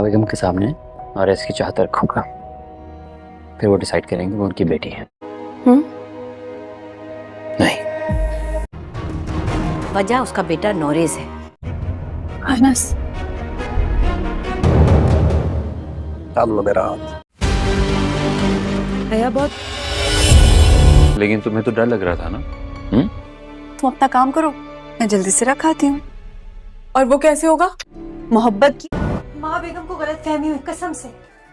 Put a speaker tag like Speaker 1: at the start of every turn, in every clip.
Speaker 1: बेगम के सामने और इसकी चाहत रखूंगा, फिर वो डिसाइड करेंगे वो उनकी बेटी है। नहीं,
Speaker 2: वजह उसका बेटा नोरेज है।
Speaker 3: अनस,
Speaker 1: डाल लो मेरा हाथ।
Speaker 3: हया बहुत।
Speaker 4: लेकिन तुम्हें तो डर लग रहा था ना?
Speaker 3: तुम अपना काम करो, मैं जल्दी से रखाती हूँ। और वो कैसे होगा? मोहब्बत की।
Speaker 5: माँ बेगम को गलत फहमी हुई, कसम से।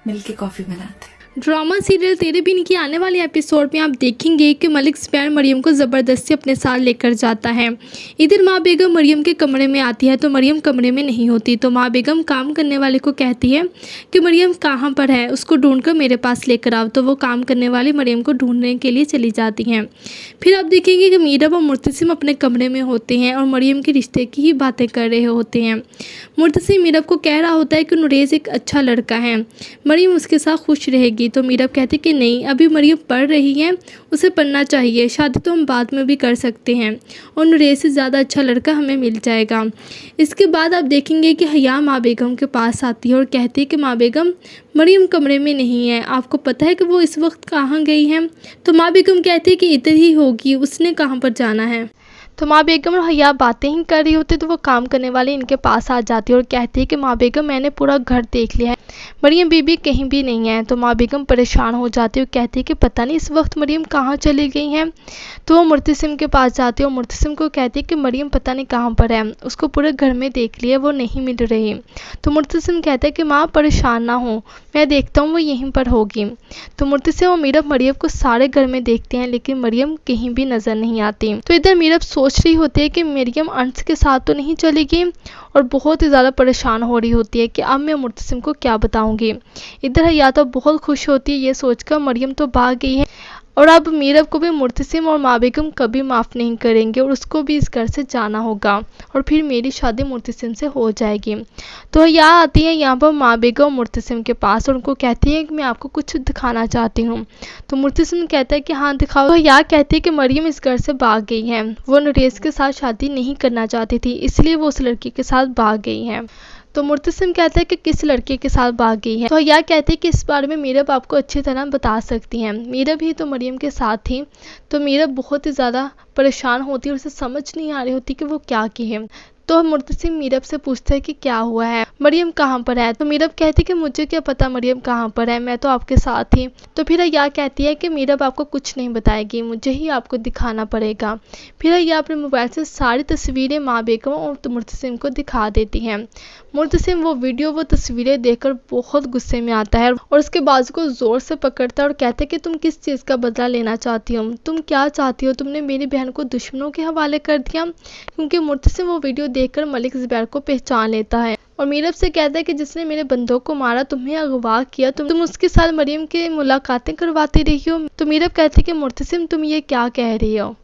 Speaker 3: मिलके कॉफी बनाते हैं।
Speaker 6: ड्रामा सीरियल तेरे बिन की आने वाले एपिसोड में आप देखेंगे कि मलिक ज़ुबैर मरियम को ज़बरदस्ती अपने साथ लेकर जाता है। इधर माँ बेगम मरियम के कमरे में आती है तो मरियम कमरे में नहीं होती, तो माँ बेगम काम करने वाले को कहती है कि मरियम कहाँ पर है, उसको ढूंढकर मेरे पास लेकर आओ। तो वो काम करने वाली मरियम को ढूंढने के लिए चली जाती हैं। फिर आप देखेंगे कि मीरब और मुर्तसिम अपने कमरे में होते हैं और मरियम के रिश्ते की ही बातें कर रहे होते हैं। मुर्तसिम मीरब को कह रहा होता है कि नुरेज़ एक अच्छा लड़का है, मरियम उसके साथ खुश रहेगी। तो मीरब कहती कि नहीं, अभी मरियम पढ़ रही है, उसे पढ़ना चाहिए, शादी तो हम बाद में भी कर सकते हैं और नुरेज़ से ज़्यादा अच्छा लड़का हमें मिल जाएगा। इसके बाद आप देखेंगे कि हया माँ बेगम के पास आती है और कहती है कि माँ बेगम मरियम कमरे में नहीं है, आपको पता है कि वो इस वक्त कहाँ गई है? तो माँ बेगम कहती है कि इधर ही होगी, उसने कहाँ पर जाना है। तो माँ बेगम और हया बातें ही कर रही होती तो वो काम करने वाले इनके पास आ जाती है और कहती है कि माँ बेगम मैंने पूरा घर देख लिया है, मरियम बीबी कहीं भी नहीं है। तो माँ बेगम परेशान हो जाती है और कहती है कि पता नहीं इस वक्त मरियम कहाँ चली गई हैं। तो वो मुर्तसिम के पास जाती है और मुर्तसिम को कहती है कि मरियम पता नहीं कहाँ पर है, उसको पूरे घर में देख लिया, वो नहीं मिल रही। तो मुर्तसिम कहता है कि माँ परेशान ना हो, मैं देखता हूँ वो यहीं पर होगी। तो मुर्तसिम और मीरब मरियम को सारे घर में देखते हैं लेकिन मरियम कहीं भी नज़र नहीं आती। तो इधर मीरब सोच रही होती है कि मरियम अंश के साथ तो नहीं चली गई और बहुत ही ज़्यादा परेशान हो रही होती है कि अब मैं मुर्तसिम को क्या बताऊंगी। इधर हया तो बहुत खुश होती है ये सोचकर मरियम तो भाग गई है और अब मीरब को भी मुर्तसिम और माँ बेगम कभी माफ़ नहीं करेंगे और उसको भी इस घर से जाना होगा और फिर मेरी शादी मुर्तसिम से हो जाएगी। तो हया आती है यहाँ पर माँ बेगम मुर्तसिम के पास और उनको कहती है कि मैं आपको कुछ दिखाना चाहती हूँ। तो मुर्तसिम कहता है कि हाँ दिखाओ। तो हया कहती है कि मरियम इस घर से भाग गई है, वो नुरेज़ के साथ शादी नहीं करना चाहती थी इसलिए वो उस लड़की के साथ भाग गई है। तो मुर्तसिम कहता है कि किस लड़के के साथ भाग गई है। तो हया कहती है कि इस बारे में मीरब आपको अच्छी तरह बता सकती हैं, मीरब ही तो मरियम के साथ थी। तो मीरब बहुत ही ज़्यादा परेशान होती है और उसे समझ नहीं आ रही होती कि वो क्या कहे। तो मुर्तसिम मीरब से पूछता है कि क्या हुआ है, मरियम कहाँ पर है। तो मीरब कहती है कि मुझे क्या पता मरियम कहाँ पर है, मैं तो आपके साथ थी। तो फिर हया कहती है कि मीरब आपको कुछ नहीं बताएगी, मुझे ही आपको दिखाना पड़ेगा। फिर हया अपने मोबाइल से सारी तस्वीरें माँ बेगम और मुर्तसिम को दिखा देती हैं। मुर्तसिम वो तस्वीरें देखकर बहुत गुस्से में आता है और उसके बाजू को ज़ोर से पकड़ता है और कहता है कि तुम किस चीज़ का बदला लेना चाहती हो, तुम क्या चाहती हो, तुमने मेरी बहन को दुश्मनों के हवाले कर दिया। क्योंकि मुर्तसिम वो वीडियो देखकर मलिक ज़ुबैर को पहचान लेता है और मीरब से कहता है कि जिसने मेरे बंदों को मारा, तुम्हें अगवा किया, तुम उसके साथ मरियम की मुलाकातें करवाती रही हो। तो मीरब कहती है कि मुर्तसिम तुम ये क्या कह रही हो।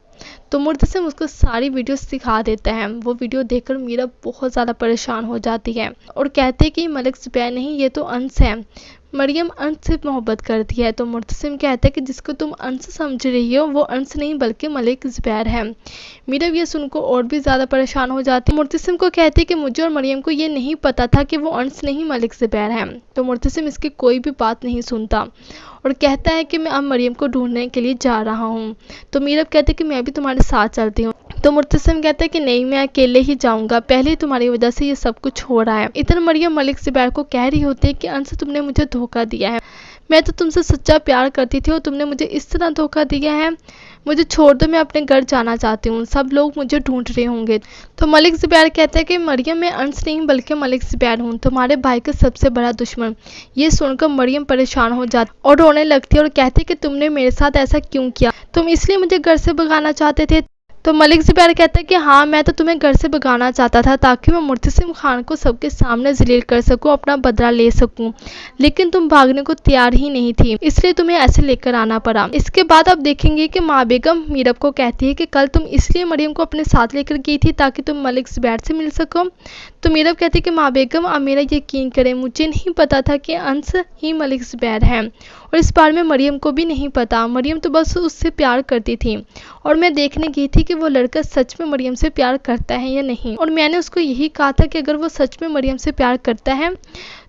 Speaker 6: तो मुर्तसिम उसको सारी वीडियोस दिखा देता है। वो वीडियो देखकर मीरब बहुत ज़्यादा परेशान हो जाती है और कहते हैं कि मलिक ज़ुबैर नहीं, ये तो अंश है, मरियम अंश से मोहब्बत करती है। तो मुर्तसिम कहता है कि जिसको तुम अंश समझ रही हो वो अंश नहीं बल्कि मलिक ज़ुबैर है। मीरब ये सुनकर और भी ज़्यादा परेशान हो जाती है। मुर्तसिम को कहती है कि मुझे और मरियम को ये नहीं पता था कि वो अंश नहीं मलिक ज़ुबैर है। तो मुर्तसिम इसकी कोई भी बात नहीं सुनता और कहता है कि मैं अब मरियम को ढूंढने के लिए जा रहा हूँ। तो मीरब कहते हैं कि मैं भी तुम्हारे साथ चलती हूँ। तो मुर्तसिम कहता है कि नहीं, मैं अकेले ही जाऊंगा, पहले तुम्हारी वजह से ये सब कुछ हो रहा है। इधर मरियम मलिक ज़ुबैर को कह रही होती है कि अंश तुमने मुझे धोखा दिया है, मैं तो तुमसे सच्चा प्यार करती थी और तुमने मुझे इस तरह धोखा दिया है, मुझे छोड़ दो, मैं अपने घर जाना चाहती हूँ, सब लोग मुझे ढूंढ रहे होंगे। तो मलिक ज़ुबैर कहता है कि मरियम मैं अंश नहीं बल्कि मलिक ज़ुबैर हूँ, तुम्हारे भाई का सबसे बड़ा दुश्मन। ये सुनकर मरियम परेशान हो जाती और रोने लगती है और कहती है कि तुमने मेरे साथ ऐसा क्यों किया, तुम इसलिए मुझे घर से भगाना चाहते थे। तो मलिक ज़ुबैर कहता है कि हाँ, मैं तो तुम्हें घर से भगाना चाहता था ताकि मैं मुर्तसिम खान को सबके सामने जलील कर सकूं, अपना बदला ले सकूं, लेकिन तुम भागने को तैयार ही नहीं थी, इसलिए तुम्हें ऐसे लेकर आना पड़ा। इसके बाद आप देखेंगे कि माँ बेगम मीरब को कहती है कि कल तुम इसलिए मरियम को अपने साथ लेकर गई थी ताकि तुम मलिक ज़ुबैर से मिल सको। तो मीरब कहती है कि माँ बेगम आप मेरा यकीन करें, मुझे नहीं पता था कि अंश ही मलिक ज़ुबैर है और इस बारे में मरियम को भी नहीं पता, मरियम तो बस उससे प्यार करती थी और मैं देखने गई थी कि वो लड़का सच में मरियम से प्यार करता है या नहीं, और मैंने उसको यही कहा था कि अगर वो सच में मरियम से प्यार करता है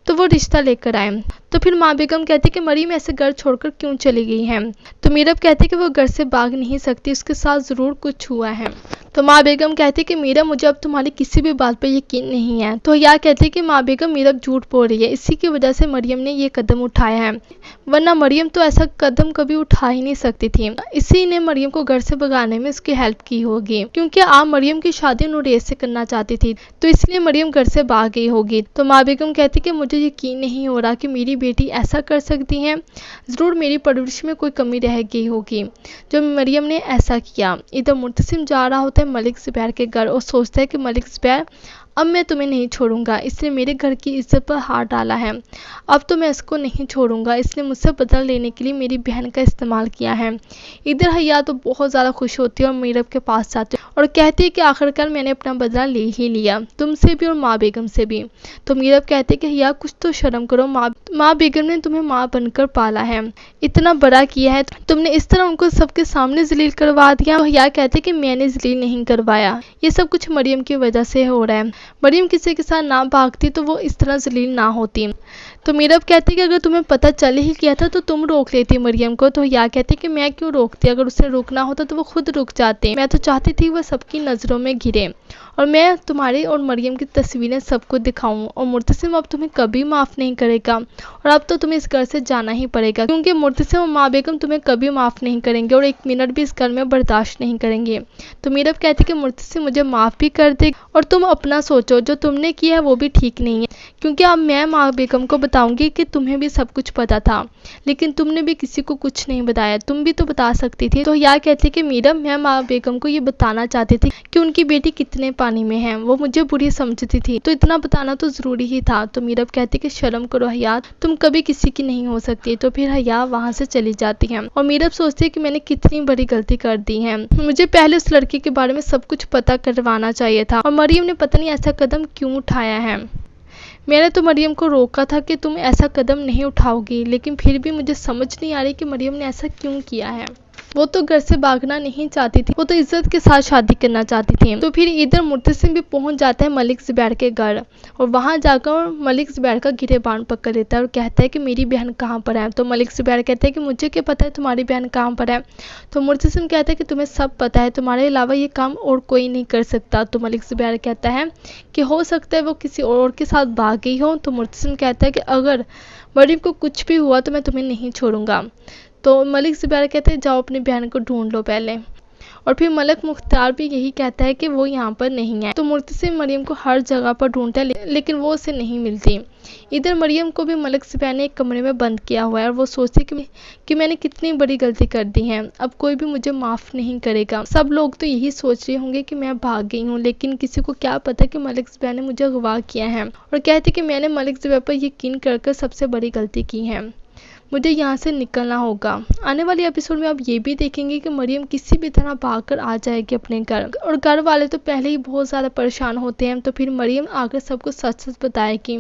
Speaker 6: तो वो रिश्ता लेकर आए। तो फिर माँ बेगम कहती कि मरियम ऐसे घर छोड़कर क्यों चली गई है। तो मीरब कहती कि वो घर से भाग नहीं सकती, उसके साथ ज़रूर कुछ हुआ है। तो माँ बेगम कहती कि मीरब मुझे अब तुम्हारी किसी भी बात पर यकीन नहीं है। तो हया कहती कि माँ बेगम मीरब झूठ बोल रही है, इसी की वजह से मरियम ने ये कदम उठाया है, वरना मरियम तो ऐसा कदम कभी उठा ही नहीं सकती थी। इसी ने मरियम को घर से भगाने में उसकी हेल्प की होगी, क्योंकि आप मरियम की शादी नुरेज से करना चाहती थी, तो इसलिए मरियम घर से भाग गई होगी। तो माँ बेगम कहती कि मुझे यकीन नहीं हो रहा कि मेरी बेटी ऐसा कर सकती है, ज़रूर मेरी परवरिश में कोई कमी रह गई होगी जो मरियम ने ऐसा किया। इधर मुर्तसिम जा रहा होता है मलिक ज़ुबैर के घर और सोचता है कि मलिक ज़ुबैर अब मैं तुम्हें नहीं छोड़ूंगा, इसने मेरे घर की इज्जत पर हाथ डाला है, अब तो मैं इसको नहीं छोड़ूंगा, इसने मुझसे बदला लेने के लिए मेरी बहन का इस्तेमाल किया है। इधर हया तो बहुत ज़्यादा खुश होती है और मीरब के पास जाती है और कहती है कि आखिरकार मैंने अपना बदला ले ही लिया, तुमसे भी और माँ बेगम से भी। तो मीरब कहती है कि हया कुछ तो शर्म करो, माँ बेगम ने तुम्हें माँ बनकर पाला है, इतना बड़ा किया है, तुमने इस तरह उनको सबके सामने जलील करवा दिया। तो हया कहती है कि मैंने जलील नहीं करवाया, ये सब कुछ मरियम की वजह से हो रहा है, मरियम किसी के साथ ना भागती तो वो इस तरह जलील ना होती। तो मीरब कहती कि अगर तुम्हें पता चल ही गया था तो तुम रोक लेती मरियम को। तो या कहती कि मैं क्यों रोकती, अगर उसे रोकना होता तो वो खुद रुक जाते, मैं तो चाहती थी वह सबकी नज़रों में घिरे और मैं तुम्हारी और मरियम की तस्वीरें सबको दिखाऊं। और मुर्तसिम अब तुम्हें कभी माफ़ नहीं करेगा और अब तो तुम्हें इस घर से जाना ही पड़ेगा, क्योंकि मुर्तसिम और माँ बेगम तुम्हें कभी माफ़ नहीं करेंगे और एक मिनट भी इस घर में बर्दाश्त नहीं करेंगे। तो मीरब कहती कि मुर्तसिम मुझे माफ़ भी कर दे और तुम अपना सोचो, जो तुमने किया है वो भी ठीक नहीं है, क्योंकि अब मैं माँ बेगम को बताऊंगी कि तुम्हें भी सब कुछ पता था, लेकिन तुमने भी किसी को कुछ नहीं बताया, तुम भी तो बता सकती थी। तो यह कहती कि मीरब मैं माँ बेगम को ये बताना चाहती थी कि उनकी बेटी कितने पानी में है, वो मुझे बुरी समझती थी, तो इतना बताना तो जरूरी ही था। तो मीरब कहती कि शर्म करो हया, तुम कभी किसी की नहीं हो सकती। तो फिर हया वहाँ से चली जाती है और मीरब सोचती है कि मैंने कितनी बड़ी गलती कर दी है, मुझे पहले उस लड़के के बारे में सब कुछ पता करवाना चाहिए था और मरियम ने पता नहीं ऐसा कदम क्यों उठाया है। मैंने तो मरियम को रोका था कि तुम ऐसा कदम नहीं उठाओगी, लेकिन फिर भी मुझे समझ नहीं आ रही कि मरियम ने ऐसा क्यों किया है। वो तो घर से भागना नहीं चाहती थी, वो तो इज्जत के साथ शादी करना चाहती थी। तो फिर इधर मुर्तसिम भी पहुंच जाता है मलिक ज़ुबैर के घर और वहां जाकर मलिक ज़ुबैर का गिरेबान पकड़ लेता है और कहता है कि मेरी बहन कहाँ पर है। तो मलिक ज़ुबैर कहते हैं कि मुझे क्या पता है तुम्हारी बहन कहाँ पर है। तो मुर्तसिम कहता है कि तुम्हें सब पता है, तुम्हारे अलावा ये काम और कोई नहीं कर सकता। तो मलिक ज़ुबैर कहता है कि हो सकता है वो किसी और के साथ भाग गई हो। तो मुर्तसिम कहता है कि अगर मरियम को कुछ भी हुआ तो मैं तुम्हें नहीं छोड़ूंगा। तो मलिक ज़ुबैर कहते हैं जाओ अपनी बहन को ढूंढ लो पहले, और फिर मलिक मुख्तार भी यही कहता है कि वो यहाँ पर नहीं है। तो मुर्तसिम मरियम को हर जगह पर ढूंढता है लेकिन वो उसे नहीं मिलती। इधर मरियम को भी मलिक ज़ुबैर ने एक कमरे में बंद किया हुआ है और वो सोचती कि मैंने कितनी बड़ी गलती कर दी है, अब कोई भी मुझे माफ़ नहीं करेगा। सब लोग तो यही सोच रहे होंगे कि मैं भाग गई हूँ, लेकिन किसी को क्या पता कि मलिक ज़ुबैर ने मुझे अगवा किया है और कहती कि मैंने मलिक ज़ुबैर पर यकीन कर सबसे बड़ी गलती की है, मुझे यहाँ से निकलना होगा। आने वाले एपिसोड में आप ये भी देखेंगे कि मरियम किसी भी तरह भागकर आ जाएगी अपने घर, और घर वाले तो पहले ही बहुत ज़्यादा परेशान होते हैं। तो फिर मरियम आकर सबको सच सच बताएगी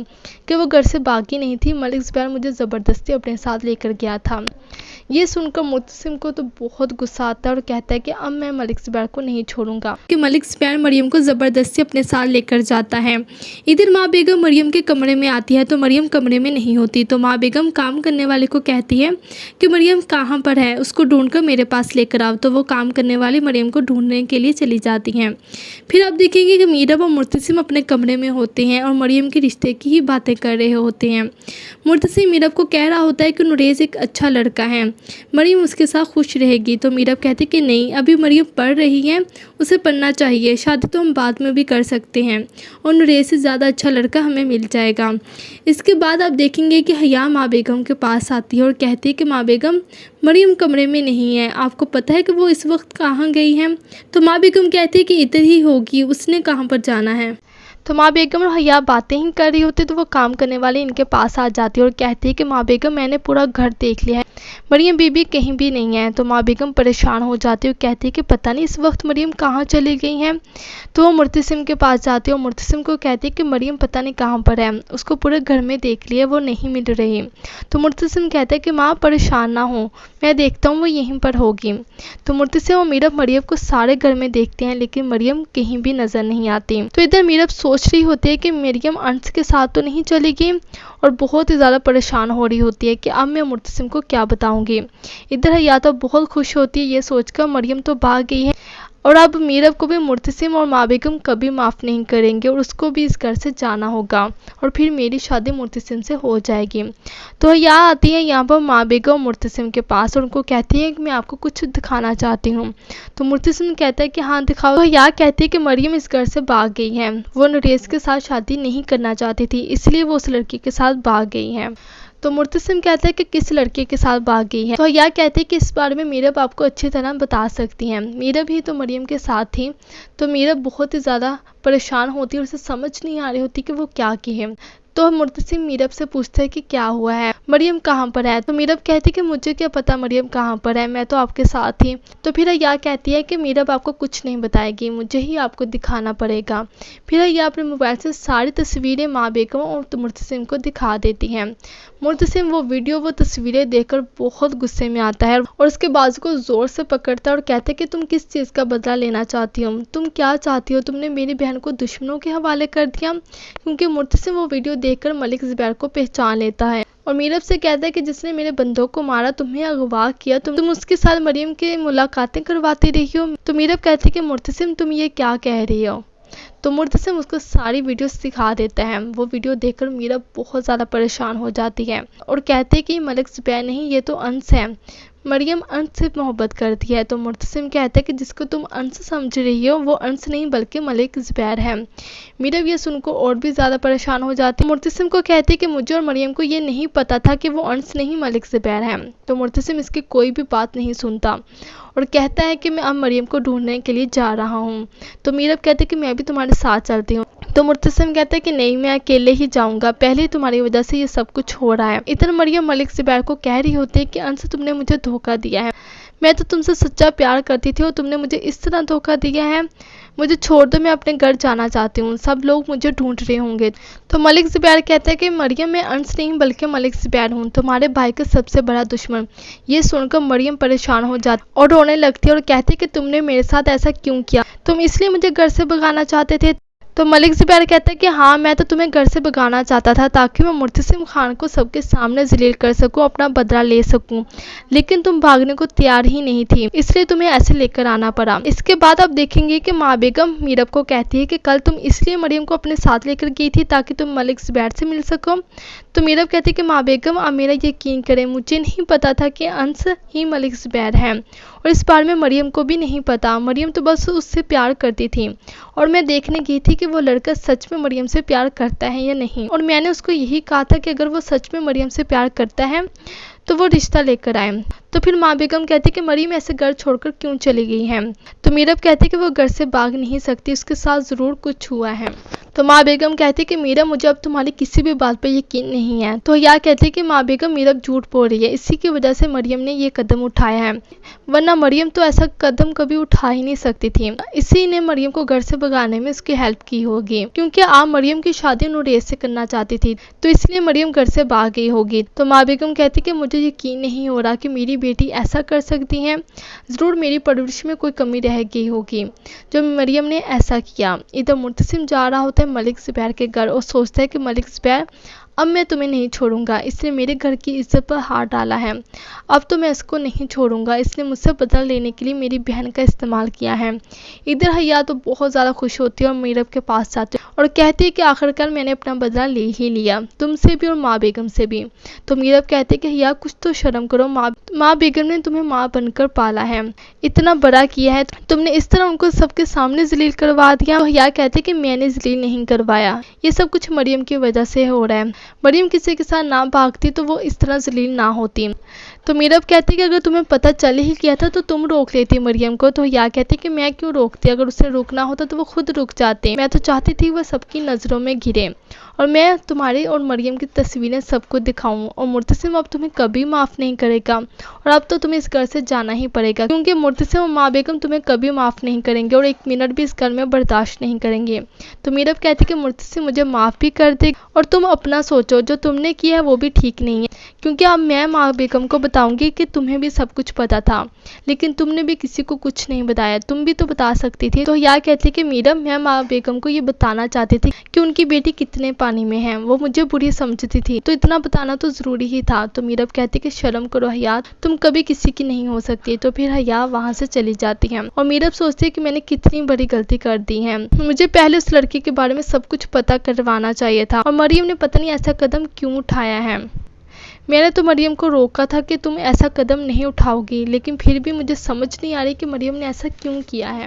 Speaker 6: कि वो घर से भागी नहीं थी, मलिक ज़ुबैर मुझे ज़बरदस्ती अपने साथ लेकर गया था। ये सुनकर मुर्तसिम को तो बहुत गुस्सा आता है और कहता है कि अब मैं मलिक ज़ुबैर को नहीं छोड़ूंगा। कि मलिक ज़ुबैर मरियम को ज़बरदस्ती अपने साथ लेकर जाता है। इधर माँ बेगम मरियम के कमरे में आती है तो मरियम कमरे में नहीं होती। तो माँ बेगम काम करने वाले को कहती है कि मरियम कहाँ पर है, उसको ढूंढकर मेरे पास लेकर आओ। तो वो काम करने वाली मरियम को ढूंढने के लिए चली जाती हैं। फिर आप देखेंगे कि मीरब और मुर्तसिम अपने कमरे में होते हैं और मरियम के रिश्ते की ही बातें कर रहे होते हैं। मुर्तसिम मीरब को कह रहा होता है कि नुरेज एक अच्छा लड़का है, मरियम उसके साथ खुश रहेगी। तो मीरब कहती कि नहीं, अभी मरियम पढ़ रही है, उसे पढ़ना चाहिए, शादी तो हम बाद में भी कर सकते हैं और नुरेज से ज़्यादा अच्छा लड़का हमें मिल जाएगा। इसके बाद आप देखेंगे कि हया माँ बेगम के पास आती है और कहती है कि माँ बेगम मरियम कमरे में नहीं है, आपको पता है कि वो इस वक्त कहाँ गई है। तो माँ बेगम कहती है कि इधर ही होगी, उसने कहाँ पर जाना है। तो माँ बेगम और हया बातें ही कर रही होती तो वो काम करने वाले इनके पास आ जाती है और कहती है कि माँ बेगम मैंने पूरा घर देख लिया है, मरियम बीबी कहीं भी नहीं है। तो माँ बेगम परेशान हो जाती है और कहती है कि पता नहीं इस वक्त मरियम कहाँ चली गई हैं। तो वो मुर्तसिम के पास जाती है और मुर्तसिम को कहती है कि मरियम पता नहीं कहाँ पर है, उसको पूरे घर में देख लिया, वो नहीं मिल रही। तो मुर्तसिम कहता है कि माँ परेशान ना हो, मैं देखता हूँ वो यहीं पर होगी। तो मुर्तसिम और मीरब मरियम को सारे घर में देखते हैं लेकिन मरियम कहीं भी नज़र नहीं आती। तो इधर मीरब सोच रही होती है कि मरियम अंश के साथ तो नहीं चलेगी और बहुत ही ज़्यादा परेशान हो रही होती है कि अब मैं मुर्तसिम को क्या बताऊंगी। इधर हया तो बहुत खुश होती है ये सोचकर मरियम तो भाग गई है और अब मीरब को भी मुर्तसिम और माँ बेगम कभी माफ़ नहीं करेंगे और उसको भी इस घर से जाना होगा और फिर मेरी शादी मुर्तसिम से हो जाएगी। तो यहाँ आती है यहाँ पर माँ बेगम मुर्तसिम के पास और उनको कहती है कि मैं आपको कुछ दिखाना चाहती हूँ। तो मुर्तसिम कहता है कि हाँ दिखाओ। तो यहाँ कहती है कि मरियम इस घर से भाग गई है, वो नरेश के साथ शादी नहीं करना चाहती थी इसलिए वो उस लड़की के साथ भाग गई है। तो मुर्तसिम कहता है कि किस लड़के के साथ भाग गई है। तो यह कहते हैं कि इस बारे में मीरब आपको अच्छी तरह बता सकती हैं। मीरब ही तो मरियम के साथ थी। तो मीरब बहुत ही ज़्यादा परेशान होती है और उसे समझ नहीं आ रही होती कि वो क्या कहे। तो मुर्तसिम मीरब से पूछता है कि क्या हुआ है, मरियम कहाँ पर है। तो मीरब कहती है कि मुझे क्या पता मरियम कहाँ पर है, मैं तो आपके साथ थी। तो फिर यह कहती है कि मीरब आपको कुछ नहीं बताएगी, मुझे ही आपको दिखाना पड़ेगा। फिर यह अपने मोबाइल से सारी तस्वीरें माँ बेगम और मुर्तसिम को दिखा देती हैं। मुर्तसिम वो तस्वीरें देखकर बहुत गुस्से में आता है और उसके बाजू को जोर से पकड़ता है और कहता है कि तुम किस चीज़ का बदला लेना चाहती हो, तुम क्या चाहती हो, तुमने मेरी बहन को दुश्मनों के हवाले कर दिया। क्योंकि मुर्तसिम वो वीडियो देखकर मलिक ज़ुबैर को पहचान लेता है और मीरब से कहता है कि जिसने मेरे बंदों को मारा, तुम्हें अगवा किया, तुम उसके साथ मरियम की मुलाकातें करवाती रही हो। तो मीरब कहती है कि मुर्तसिम तुम ये क्या कह रही हो। तो मुर्तसिम उसको सारी वीडियोस दिखा देता है। वो वीडियो देखकर मीरब बहुत ज़्यादा परेशान हो जाती है और कहते हैं कि मलिक ज़ुबैर नहीं, ये तो अंश है, मरियम अंश से मोहब्बत करती है। तो मुर्तसिम कहता है कि जिसको तुम अंश समझ रही हो वो अंश नहीं बल्कि मलिक ज़ुबैर है। मीरब ये सुनकर और भी ज़्यादा परेशान हो जाती है। मुर्तसिम को कहती है कि मुझे और मरियम को ये नहीं पता था कि वो अंश नहीं मलिक ज़ुबैर है। तो मुर्तसिम इसकी कोई भी बात नहीं सुनता और कहता है कि मैं अब मरियम को ढूंढने के लिए जा रहा हूँ। तो मीरब कहती है कि मैं भी तुम्हारे साथ चलती हूँ। तो मुर्तसिम कहता है कि नहीं, मैं अकेले ही जाऊंगा, पहले तुम्हारी वजह से ये सब कुछ हो रहा है। इधर मरियम मलिक ज़ुबैर को कह रही होती है कि अंश तुमने मुझे धोखा दिया है, मैं तो तुमसे सच्चा प्यार करती थी और तुमने मुझे इस तरह धोखा दिया है, मुझे छोड़ दो, मैं अपने घर जाना चाहती हूँ, सब लोग मुझे ढूंढ रहे होंगे। तो मलिक ज़ुबैर कहता है कि मरियम मैं अंश नहीं बल्कि मलिक ज़ुबैर हूँ, तुम्हारे भाई का सबसे बड़ा दुश्मन। ये सुनकर मरियम परेशान हो जाती और रोने लगती है और कहती है कि तुमने मेरे साथ ऐसा क्यों किया, तुम इसलिए मुझे घर से भगाना चाहते थे। तो मलिक ज़ुबैर कहता है कि हाँ, मैं तो तुम्हें घर से भगाना चाहता था ताकि मैं मुर्तसिम खान को सबके सामने जलील कर सकूं, अपना बदला ले सकूं, लेकिन तुम भागने को तैयार ही नहीं थी, इसलिए तुम्हें ऐसे लेकर आना पड़ा। इसके बाद आप देखेंगे कि माँ बेगम मीरब को कहती है कि कल तुम इसलिए मरियम को अपने साथ लेकर गई थी ताकि तुम मलिक ज़ुबैर से मिल सको। तो मीरब कहती है कि माँ बेगम आप मेरा यकीन करें, मुझे नहीं पता था कि अंश ही मलिक ज़ुबैर है और इस बारे में मरियम को भी नहीं पता, मरियम तो बस उससे प्यार करती थी और मैं देखने गई थी कि वो लड़का सच में मरियम से प्यार करता है या नहीं, और मैंने उसको यही कहा था कि अगर वो सच में मरियम से प्यार करता है तो वो रिश्ता लेकर आए। तो फिर माँ बेगम कहती है कि मरियम ऐसे घर छोड़कर क्यों चली गई है। तो मीरब कहती है कि वो घर से भाग नहीं सकती, उसके साथ ज़रूर कुछ हुआ है। तो माँ बेगम कहती है कि मीरब मुझे अब तुम्हारी किसी भी बात पर यकीन नहीं है। तो यह कहती है कि माँ बेगम मीरब झूठ बोल रही है, इसी की वजह से मरियम ने ये कदम उठाया है, वरना मरियम तो ऐसा कदम कभी उठा ही नहीं सकती थी। इसी ने मरियम को घर से भगाने में उसकी हेल्प की होगी, क्योंकि आप मरियम की शादी नूरेश से करना चाहती थी, तो इसलिए मरियम घर से भाग गई होगी। तो माँ बेगम कहती है कि मुझे यकीन नहीं हो रहा कि मेरी बेटी ऐसा कर सकती है, ज़रूर मेरी परवरिश में कोई कमी रह गई होगी जो मरियम ने ऐसा किया। इधर मुर्तसिम जा रहा होता है मलिक ज़ुबैर के घर और सोचता है कि मलिक ज़ुबैर अब मैं तुम्हें नहीं छोड़ूंगा, इसने मेरे घर की इज्जत पर हाथ डाला है, अब तो मैं इसको नहीं छोड़ूंगा, इसने मुझसे बदला लेने के लिए मेरी बहन का इस्तेमाल किया है। इधर हया तो बहुत ज़्यादा खुश होती है और मीरब के पास जाती है और कहती है कि आखिरकार मैंने अपना बदला ले ही लिया, तुमसे भी और माँ बेगम से भी। तो मीरब कहती है कि हया कुछ तो शर्म करो, माँ बेगम ने तुम्हें माँ बनकर पाला है, इतना बड़ा किया है, तुमने इस तरह उनको सबके सामने जलील करवा दिया। तो हया कहती है कि मैंने जलील नहीं करवाया, ये सब कुछ मरियम की वजह से हो रहा है, मरियम किसी के साथ ना भागती तो वो इस तरह जलील ना होती। तो मीरब कहती है कि अगर तुम्हें पता चल ही गया था तो तुम रोक लेती मरियम को। तो यह कहती है कि मैं क्यों रोकती, अगर उसे रोकना होता तो वो खुद रुक जाते, मैं तो चाहती थी वह सबकी नज़रों में घिरे और मैं तुम्हारी और मरियम की तस्वीरें सबको दिखाऊं, और मुर्तसिम अब तुम्हें कभी माफ़ नहीं करेगा और अब तो तुम्हें इस घर से जाना ही पड़ेगा, क्योंकि मुर्तसिम और माँ बेगम तुम्हें कभी माफ़ नहीं करेंगे और एक मिनट भी इस घर में बर्दाश्त नहीं करेंगे। तो मीरब कहती है कि मुर्तसिम मुझे माफ़ भी कर दे और तुम अपना सोचो, जो तुमने किया है वो भी ठीक नहीं है, क्योंकि अब मैं माँ बेगम को बताऊंगी कि तुम्हें भी सब कुछ पता था, लेकिन तुमने भी किसी को कुछ नहीं बताया, तुम भी तो बता सकती थी। तो यह कहती कि मीरब, मैं माँ बेगम को ये बताना चाहती थी कि उनकी बेटी कितने पानी में है, वो मुझे बुरी समझती थी, तो इतना बताना तो जरूरी ही था। तो मीरब कहती कि शर्म करो हया, तुम कभी किसी की नहीं हो सकती। तो फिर हया वहाँ से चली जाती है और मीरब सोचती है कि मैंने कितनी बड़ी गलती कर दी है, मुझे पहले उस लड़की के बारे में सब कुछ पता करवाना चाहिए था, और मरियम ने पता नहीं ऐसा कदम क्यों उठाया है। मैंने तो मरियम को रोका था कि तुम ऐसा कदम नहीं उठाओगी, लेकिन फिर भी मुझे समझ नहीं आ रही कि मरियम ने ऐसा क्यों किया है।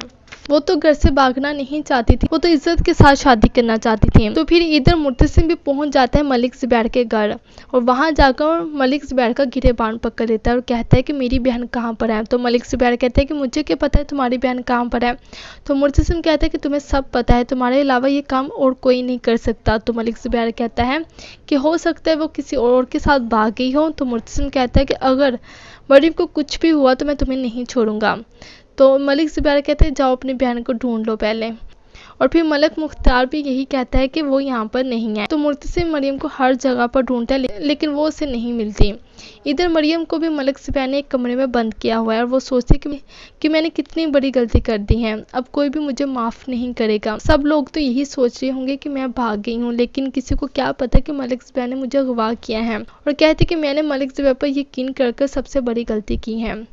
Speaker 6: वो तो घर से भागना नहीं चाहती थी, वो तो इज्जत के साथ शादी करना चाहती थी। तो फिर इधर मुर्तसिम भी पहुंच जाता है मलिक ज़ुबैर के घर, और वहां जाकर मलिक ज़ुबैर का गिरेबान पकड़ लेता है और कहता है कि मेरी बहन कहाँ पर है। तो मलिक ज़ुबैर कहते हैं कि मुझे क्या पता है तुम्हारी बहन कहाँ पर है। तो मुर्तसिम कहता है कि तुम्हें सब पता है, तुम्हारे अलावा ये काम और कोई नहीं कर सकता। तो मलिक ज़ुबैर कहता है कि हो सकता है वो किसी और के साथ भाग गई हो। तो मुर्तसिम कहता है कि अगर मरियम को कुछ भी हुआ तो मैं तुम्हें नहीं छोड़ूंगा। तो मलिक ज़ुबैर कहते हैं जाओ अपनी बहन को ढूंढ लो पहले, और फिर मलिक मुख्तार भी यही कहता है कि वो यहाँ पर नहीं है। तो मुर्तसिम मरियम को हर जगह पर ढूंढता है, लेकिन वो उसे नहीं मिलती। इधर मरियम को भी मलिक ज़ुबैर ने एक कमरे में बंद किया हुआ है, और वो सोचती कि मैंने कितनी बड़ी गलती कर दी है, अब कोई भी मुझे माफ़ नहीं करेगा। सब लोग तो यही सोच रहे होंगे कि मैं भाग गई हूँ, लेकिन किसी को क्या पता कि मलिक ज़ुबैर ने मुझे अगवा किया है, और कहते कि मैंने मलिक ज़ुबैर पर यकीन कर सबसे बड़ी गलती की है,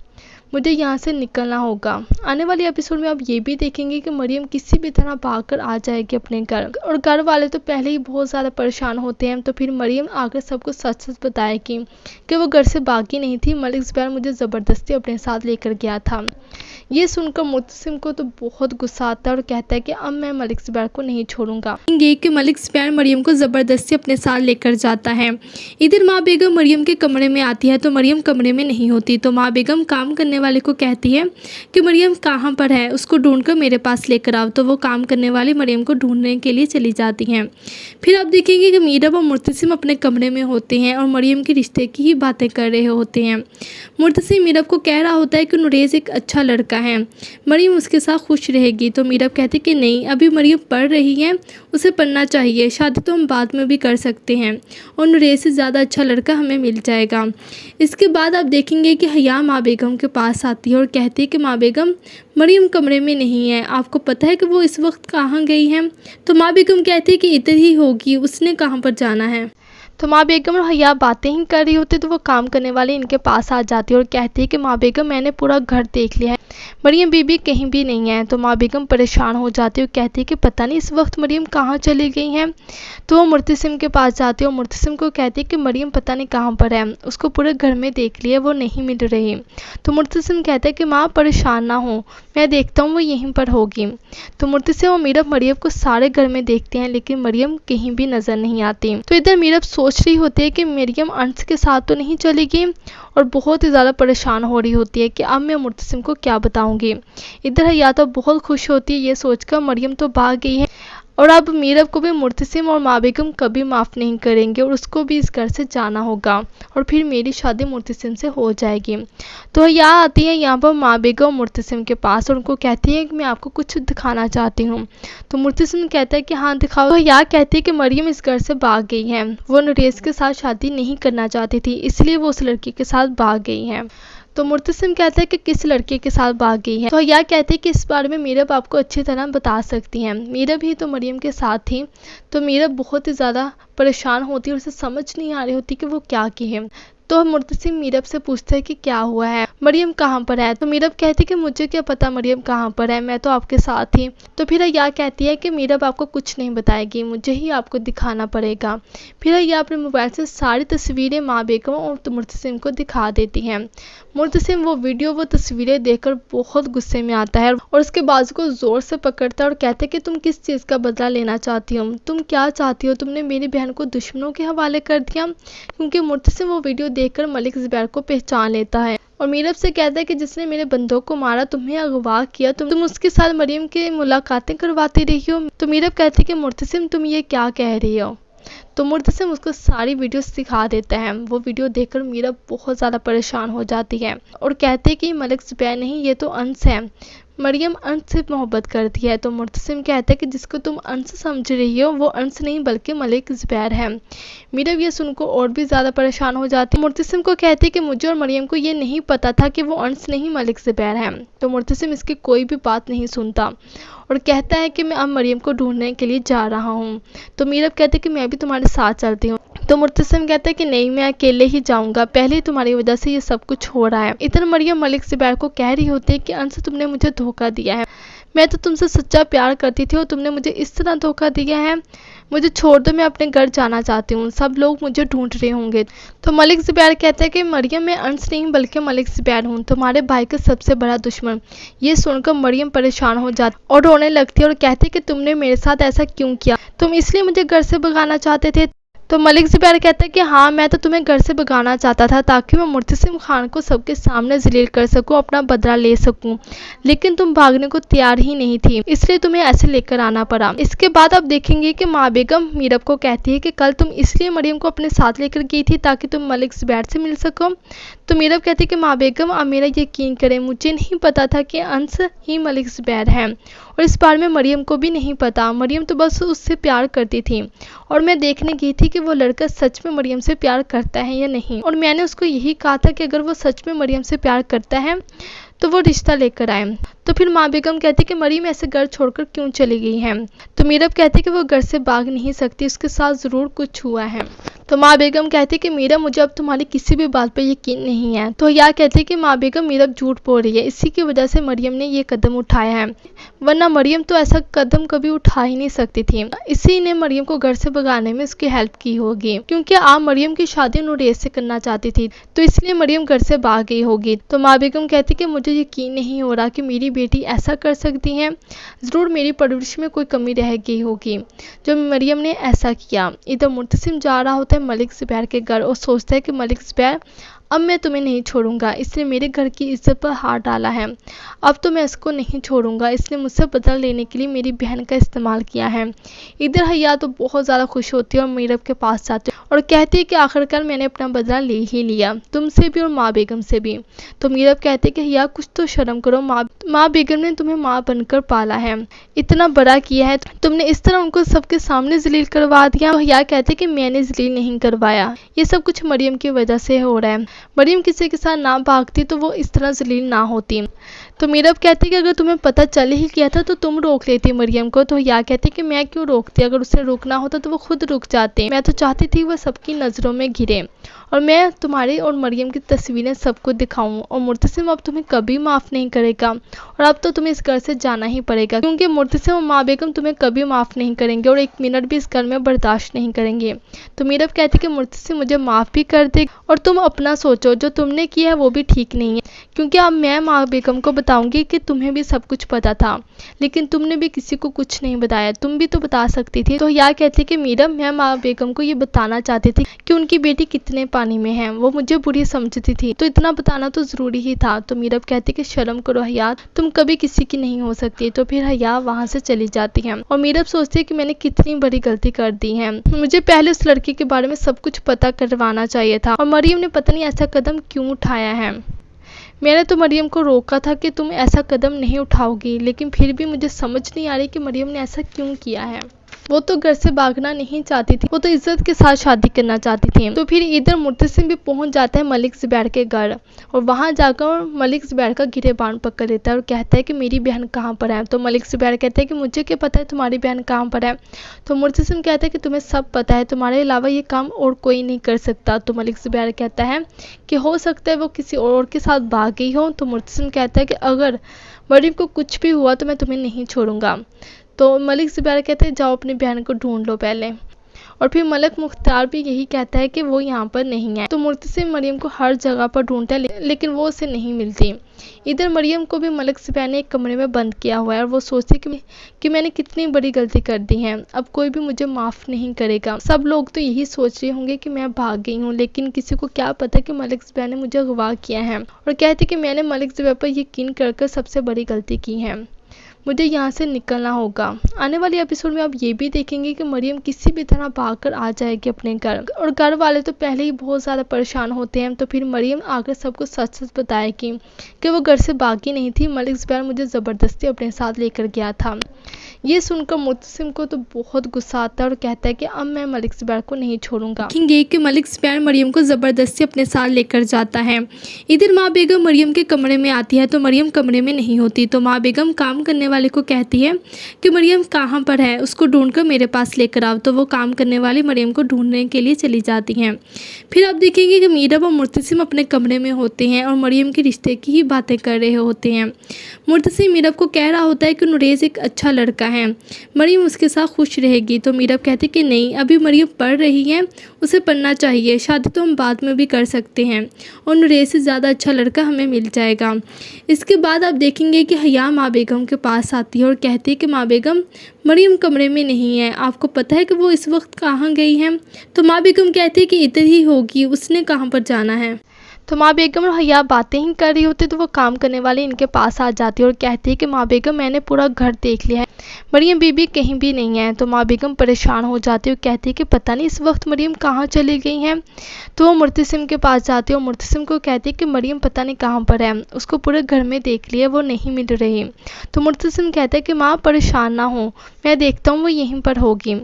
Speaker 6: मुझे यहाँ से निकलना होगा। आने वाले एपिसोड में आप ये भी देखेंगे कि मरियम किसी भी तरह भागकर आ जाएगी अपने घर, और घर वाले तो पहले ही बहुत ज़्यादा परेशान होते हैं। तो फिर मरियम आकर सबको सच सच बताएगी कि वो घर से भागी नहीं थी, मलिक ज़ुबैर मुझे ज़बरदस्ती अपने साथ लेकर गया था। ये सुनकर मुर्तसिम को तो बहुत गुस्सा आता है और कहता है कि अब मैं मलिक ज़ुबैर को नहीं छोड़ूंगा। ये कि मलिक ज़ुबैर मरियम को ज़बरदस्ती अपने साथ लेकर जाता है। इधर माँ बेगम मरियम के कमरे में आती है, तो मरियम कमरे में नहीं होती। तो माँ बेगम काम करने वाले को कहती है कि मरियम कहाँ पर है, उसको ढूंढकर मेरे पास लेकर आओ। तो वो काम करने वाली मरियम को ढूंढने के लिए चली जाती हैं। फिर आप देखेंगे कि मीरब और मुर्तसिम अपने कमरे में होते हैं और मरियम के रिश्ते की ही बातें कर रहे होते हैं। मुर्तसिम मीरब को कह रहा होता है कि नुरेज़ एक अच्छा लड़का है, मरियम उसके साथ खुश रहेगी। तो मीरब कहती कि नहीं, अभी मरियम पढ़ रही है, उसे पढ़ना चाहिए, शादी तो हम बाद में भी कर सकते हैं, और नुरेज़ से ज़्यादा अच्छा लड़का हमें मिल जाएगा। इसके बाद आप देखेंगे कि हया माँ बेगम के पास आती है और कहती है कि माँ बेगम मरियम कमरे में नहीं है, आपको पता है कि वो इस वक्त कहाँ गई है। तो माँ बेगम कहती है कि इधर ही होगी, उसने कहाँ पर जाना है। तो माँ बेगम और हया बातें ही कर रही होती, तो वो काम करने वाली इनके पास आ जाती है और कहती है कि माँ बेगम मैंने पूरा घर देख लिया है, मरियम बीबी कहीं भी नहीं है। तो माँ बेगम परेशान हो जाती है और कहती है कि पता नहीं इस वक्त मरियम कहाँ चली गई हैं। तो वो मुर्तसिम के पास जाती है और मुर्तसिम को कहती है कि मरियम पता नहीं कहाँ पर है, उसको पूरे घर में देख लिया, वो नहीं मिल रही। तो मुर्तसिम कहता है कि माँ परेशान ना हो, मैं देखता हूँ वो यहीं पर होगी। तो मुर्तसिम और मीरब मरियम को सारे घर में देखते हैं, लेकिन मरियम कहीं भी नजर नहीं आती। तो इधर मीरब सोच रही होती है कि मरियम अंश के साथ तो नहीं चली गई, और बहुत ही ज़्यादा परेशान हो रही होती है कि अब मैं मुर्तसिम को क्या बताऊंगी। इधर हया तो बहुत खुश होती है ये सोचकर मरियम तो भाग गई है, और अब मीरब को भी मुर्तसिम और माँ बेगम कभी माफ़ नहीं करेंगे, और उसको भी इस घर से जाना होगा, और फिर मेरी शादी मुर्तसिम से हो जाएगी। तो हया आती है यहाँ पर माँ बेगम और मुर्तसिम के पास, और उनको कहती है कि मैं आपको कुछ दिखाना चाहती हूँ। तो मुर्तसिम कहता है कि हाँ दिखाओ। तो हया कहती है कि मरियम इस घर से भाग गई है, वो नुरेज़ के साथ शादी नहीं करना चाहती थी, इसलिए वो उस लड़की के साथ भाग गई है। तो मुर्तसिम कहता है कि किस लड़के के साथ भाग गई है। तो हया कहती है कि इस बारे में मीरब आपको अच्छी तरह बता सकती हैं, मीरब ही तो मरियम के साथ थी। तो मीरब बहुत ही ज़्यादा परेशान होती है और उसे समझ नहीं आ रही होती कि वो क्या कहे। तो मुर्तसिम मीरब से पूछता है कि क्या हुआ है, मरियम कहाँ पर है। तो मीरब कहती है कि मुझे क्या पता मरियम कहाँ पर है, मैं तो आपके साथ थी। तो फिर हया कहती है कि मीरब आपको कुछ नहीं बताएगी, मुझे ही आपको दिखाना पड़ेगा। फिर हया अपने मोबाइल से सारी तस्वीरें माँ बेगम और मुर्तसिम को दिखा देती हैं। मुर्तसिम वो तस्वीरें देखकर बहुत गुस्से में आता है और उसके बाजू को जोर से पकड़ता है और कहता है कि तुम किस चीज़ का बदला लेना चाहती हो, तुम क्या चाहती हो, तुमने मेरी बहन को दुश्मनों के हवाले कर दिया। क्योंकि मुर्तसिम वो वीडियो देखकर मलिक ज़ुबैर को पहचान लेता है और मीरब से कहता है कि जिसने मेरे बंदों को मारा, तुम्हें अगवा किया, तुम उसके साथ मरियम की मुलाकातें करवाती रही हो। तो मीरब कहती है कि मुर्तसिम तुम ये क्या कह रही हो। तो मुर्तसिम उसको सारी वीडियोस दिखा देता है। वो वीडियो देखकर मीरा बहुत ज़्यादा परेशान हो जाती है और कहते हैं कि मलिक ज़ुबैर नहीं, ये तो अंश है। मरियम अंश से मोहब्बत करती है। तो मुर्तसिम कहता है कि जिसको तुम अंश समझ रही हो वो अंश नहीं बल्कि मलिक ज़ुबैर है। मीरा ये सुनकर और भी ज़्यादा परेशान हो जाती है। मुर्तसिम को कहती है कि मुझे और मरियम को ये नहीं पता था कि वो अंश नहीं मलिक ज़ुबैर है। तो मुर्तसिम इसकी कोई भी बात नहीं सुनता और कहता है कि मैं अब मरियम को ढूंढने के लिए जा रहा हूँ। तो मीरा कहती है कि मैं भी तुम्हारे साथ चलती हूँ। तो मुर्तसिम कहता है कि नहीं, मैं अकेले ही जाऊंगा, पहले ही तुम्हारी वजह से ये सब कुछ हो रहा है। इधर मरियम मलिक ज़ुबैर को कह रही होती है कि अंश, तुमने मुझे धोखा दिया है, मैं तो तुमसे सच्चा प्यार करती थी और तुमने मुझे इस तरह धोखा दिया है। मुझे छोड़ दो, मैं अपने घर जाना चाहती हूँ, सब लोग मुझे ढूंढ रहे होंगे। तो मलिक ज़ुबैर कहता है कि मरियम, मैं अंश नहीं बल्कि मलिक ज़ुबैर हूँ, तुम्हारे भाई का सबसे बड़ा दुश्मन। ये सुनकर मरियम परेशान हो जाती और रोने लगती है और कहती है कि तुमने मेरे साथ ऐसा क्यों किया, तुम इसलिए मुझे घर से भगाना चाहते थे। तो मलिक ज़ुबैर कहता है कि हाँ, मैं तो तुम्हें घर से भगाना चाहता था ताकि मैं मुर्तसिम खान को सबके सामने जलील कर सकूं, अपना बदला ले सकूं, लेकिन तुम भागने को तैयार ही नहीं थी, इसलिए तुम्हें ऐसे लेकर आना पड़ा। इसके बाद आप देखेंगे कि माँ बेगम मीरब को कहती है कि कल तुम इसलिए मरियम को अपने साथ लेकर गई थी ताकि तुम मलिक ज़ुबैर से मिल सको। तो मीरब कहती है कि माँ बेगम, आप मेरा यकीन करें, मुझे नहीं पता था कि अंश ही मलिक ज़ुबैर है और इस बारे में मरियम को भी नहीं पता। मरियम तो बस उससे प्यार करती थी और मैं देखने गई थी कि वो लड़का सच में मरियम से प्यार करता है या नहीं, और मैंने उसको यही कहा था कि अगर वो सच में मरियम से प्यार करता है तो वो रिश्ता लेकर आए। तो फिर माँ बेगम कहती कि मरियम ऐसे घर छोड़कर क्यों चली गई है। तो मीरब कहती कि वो घर से भाग नहीं सकती, उसके साथ ज़रूर कुछ हुआ है। तो माँ बेगम कहती कि मीरा, मुझे अब तुम्हारी किसी भी बात पर यकीन नहीं है। तो यह कहती कि माँ बेगम, मीरब झूठ बोल रही है, इसी की वजह से मरियम ने ये कदम उठाया है, वरना मरियम तो ऐसा कदम कभी उठा ही नहीं सकती थी। इसी ने मरियम को घर से भगाने में उसकी हेल्प की होगी, क्योंकि आप मरियम की शादी नूरेश से करना चाहती थी, तो इसलिए मरियम घर से भाग गई होगी। तो माँ बेगम कहती कि मुझे यकीन नहीं हो रहा कि मेरी बेटी ऐसा कर सकती है, ज़रूर मेरी परवरिश में कोई कमी रह गई होगी जो मरियम ने ऐसा किया। इधर मुर्तसिम जा रहा होता है मलिक ज़ुबैर के घर और सोचता है कि मलिक ज़ुबैर, अब मैं तुम्हें नहीं छोड़ूंगा, इसने मेरे घर की इज्जत पर हाथ डाला है, अब तो मैं इसको नहीं छोड़ूंगा, इसने मुझसे बदला लेने के लिए मेरी बहन का इस्तेमाल किया है। इधर हया तो बहुत ज़्यादा खुश होती है और मीरब के पास जाती है और कहती है कि आखिरकार मैंने अपना बदला ले ही लिया, तुमसे भी और माँ बेगम से भी। तो मीरब कहती है कि हया, कुछ तो शर्म करो, माँ बेगम ने तुम्हें माँ बनकर पाला है, इतना बड़ा किया है, तुमने इस तरह उनको सबके सामने जलील करवा दिया। हया कहती है कि मैंने जलील नहीं करवाया, ये सब कुछ मरियम की वजह से हो रहा है, मरियम किसी के साथ ना भागती तो वो इस तरह जलील ना होती। तो मीरब कहती कि अगर तुम्हें पता चल ही गया था तो तुम रोक लेती मरियम को। तो या कहती कि मैं क्यों रोकती, अगर उसे रोकना होता तो वो खुद रुक जाते, मैं तो चाहती थी वह सबकी नज़रों में घिरे और मैं तुम्हारी और मरियम की तस्वीरें सबको दिखाऊं, और मुर्तसिम अब तुम्हें कभी माफ़ नहीं करेगा और अब तो तुम्हें इस घर से जाना ही पड़ेगा, क्योंकि मुर्तसिम और माँ बेगम तुम्हें कभी माफ़ नहीं करेंगे और एक मिनट भी इस घर में बर्दाश्त नहीं करेंगे। तो मीरब कहती कि मुर्तसिम मुझे माफ़ भी कर दे और तुम अपना सोचो, जो तुमने किया है वो भी ठीक नहीं है, क्योंकि अब मैं माँ बेगम को बताऊंगी कि तुम्हें भी सब कुछ पता था, लेकिन तुमने भी किसी को कुछ नहीं बताया, तुम भी तो बता सकती थी। तो यह कहती कि मीरब, मैं माँ बेगम को ये बताना चाहती थी कि उनकी बेटी कितने पानी में है, वो मुझे बुरी समझती थी, तो इतना बताना तो ज़रूरी ही था। तो मीरब कहती कि शर्म करो हया, तुम कभी किसी की नहीं हो सकती। तो फिर हया वहाँ से चली जाती है और मीरब सोचती है कि मैंने कितनी बड़ी गलती कर दी है, मुझे पहले उस लड़की के बारे में सब कुछ पता करवाना चाहिए था और मरियम ने पता नहीं ऐसा कदम क्यों उठाया है। मैंने तो मरियम को रोका था कि तुम ऐसा कदम नहीं उठाओगी, लेकिन फिर भी मुझे समझ नहीं आ रही कि मरियम ने ऐसा क्यों किया है। वो तो घर से भागना नहीं चाहती थी, वो तो इज्जत के साथ शादी करना चाहती थी। तो फिर इधर मुर्तसिम भी पहुंच जाता है मलिक ज़ुबैर के घर और वहां जाकर मलिक ज़ुबैर का गिरेबान पकड़ लेता है और कहता है कि मेरी बहन कहाँ पर है। तो मलिक ज़ुबैर कहता है कि मुझे क्या पता है तुम्हारी बहन कहाँ पर है। तो मुर्तसिम कहता है कि तुम्हें सब पता है, तुम्हारे अलावा ये काम और कोई नहीं कर सकता। तो मलिक ज़ुबैर कहता है कि हो सकता है वो किसी और के साथ भाग गई हो। तो मुर्तसिम कहता है कि अगर मरियम को कुछ भी हुआ तो मैं तुम्हें नहीं छोड़ूंगा। तो मलिक ज़ुबैर कहते हैं जाओ अपनी बहन को ढूंढ लो पहले, और फिर मलिक मुख्तार भी यही कहता है कि वो यहाँ पर नहीं है। तो मुर्तसिम मरियम को हर जगह पर ढूंढता है लेकिन वो उसे नहीं मिलती। इधर मरियम को भी मलिक ज़ुबैर ने एक कमरे में बंद किया हुआ है और वो सोचती है कि मैंने कितनी बड़ी गलती कर दी है, अब कोई भी मुझे माफ़ नहीं करेगा। सब लोग तो यही सोच रहे होंगे कि मैं भाग गई हूँ, लेकिन किसी को क्या पता कि मलिक ज़ुबैर ने मुझे अगवा किया है, और कहती कि मैंने मलिक ज़ुबैर पर यकीन कर सबसे बड़ी गलती की है। मुझे यहाँ से निकलना होगा। आने वाले एपिसोड में आप ये भी देखेंगे कि मरियम किसी भी तरह भागकर आ जाएगी अपने घर, और घर वाले तो पहले ही बहुत ज़्यादा परेशान होते हैं। तो फिर मरियम आकर सबको सच सच बताएगी कि वो घर से भागी नहीं थी, मलिक ज़ुबैर मुझे ज़बरदस्ती अपने साथ लेकर गया था। ये सुनकर मुर्तसिम को तो बहुत गुस्सा आता है और कहता है कि अब मैं मलिक ज़ुबैर को नहीं छोड़ूंगा। देखेंगे कि मलिक ज़ुबैर मरियम को ज़बरदस्ती अपने साथ लेकर जाता है। इधर माँ बेगम मरियम के कमरे में आती है तो मरियम कमरे में नहीं होती। तो माँ बेगम काम करने वाले को कहती है कि मरियम कहाँ पर है, उसको ढूंढकर मेरे पास लेकर आओ। तो वो काम करने वाली मरियम को ढूंढने के लिए चली जाती हैं। फिर आप देखेंगे कि मीरब और मुर्तसिम अपने कमरे में होते हैं और मरियम के रिश्ते की ही बातें कर रहे होते हैं। मुर्तसिम मीरब को कह रहा होता है कि नुरेज़ एक अच्छा लड़का है, मरियम उसके साथ खुश रहेगी। तो मीरब कहती कि नहीं, अभी मरियम पढ़ रही है, उसे पढ़ना चाहिए, शादी तो हम बाद में भी कर सकते हैं और नुरेज़ से ज़्यादा अच्छा लड़का हमें मिल जाएगा। इसके बाद आप देखेंगे कि हया माँ बेगम के पास आती है और कहती है कि माँ बेगम मरियम कमरे में नहीं है, आपको पता है कि वो इस वक्त कहाँ गई है? तो माँ बेगम कहती है कि इधर ही होगी, उसने कहाँ पर जाना है। तो माँ बेगम और हया बातें ही कर रही होती तो वो काम करने वाली इनके पास आ जाती है और कहती है कि माँ बेगम मैंने पूरा घर देख लिया है, मरियम बीबी कहीं भी नहीं है। तो माँ बेगम परेशान हो जाती है और कहती है कि पता नहीं इस वक्त मरियम कहाँ चली गई हैं। तो वो मुर्तसिम के पास जाती है और मुर्तसिम को कहती है कि मरियम पता नहीं कहाँ पर है, उसको पूरे घर में देख लिया, वो नहीं मिल रही। तो मुर्तसिम कहता है कि माँ परेशान ना हो, मैं देखता हूँ वो यहीं पर होगी।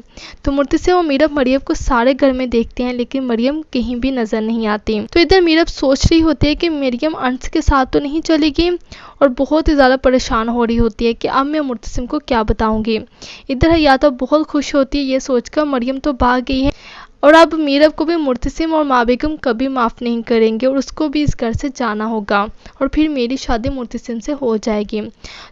Speaker 6: तो मुर्तसिम और मीरब मरियम को सारे घर में देखते हैं लेकिन मरियम कहीं भी नजर नहीं आती। तो इधर मीरब सोच रही होती है कि मरियम अंश के साथ तो नहीं चलेगी और बहुत ही ज़्यादा परेशान हो रही होती है कि अब मैं मुर्तसिम को क्या बताऊंगी। इधर हया तो बहुत खुश होती है ये सोचकर मरियम तो भाग गई है और अब मीरब को भी मुर्तसिम और माँ बेगम कभी माफ़ नहीं करेंगे और उसको भी इस घर से जाना होगा और फिर मेरी शादी मुर्तसिम से हो जाएगी।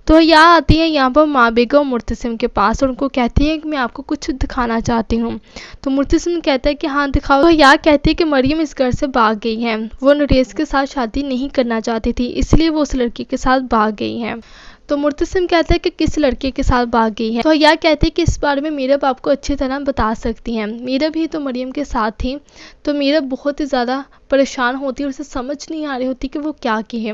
Speaker 6: तो हया आती है यहाँ पर माँ बेगम और मुर्तसिम के पास और उनको कहती है कि मैं आपको कुछ दिखाना चाहती हूँ। तो मुर्तसिम कहता है कि हाँ दिखाओ। तो हया कहती है कि मरियम इस घर से भाग गई है, वो नुरेज़ के साथ शादी नहीं करना चाहती थी इसलिए वो उस लड़की के साथ भाग गई है। तो मुर्तसिम कहता है कि किस लड़के के साथ भाग गई है। तो हया कहती है कि इस बारे में मीरब आपको अच्छी तरह बता सकती हैं, मीरब ही तो मरियम के साथ थी। तो मीरब बहुत ही ज़्यादा परेशान होती है और उसे समझ नहीं आ रही होती कि वो क्या कहे।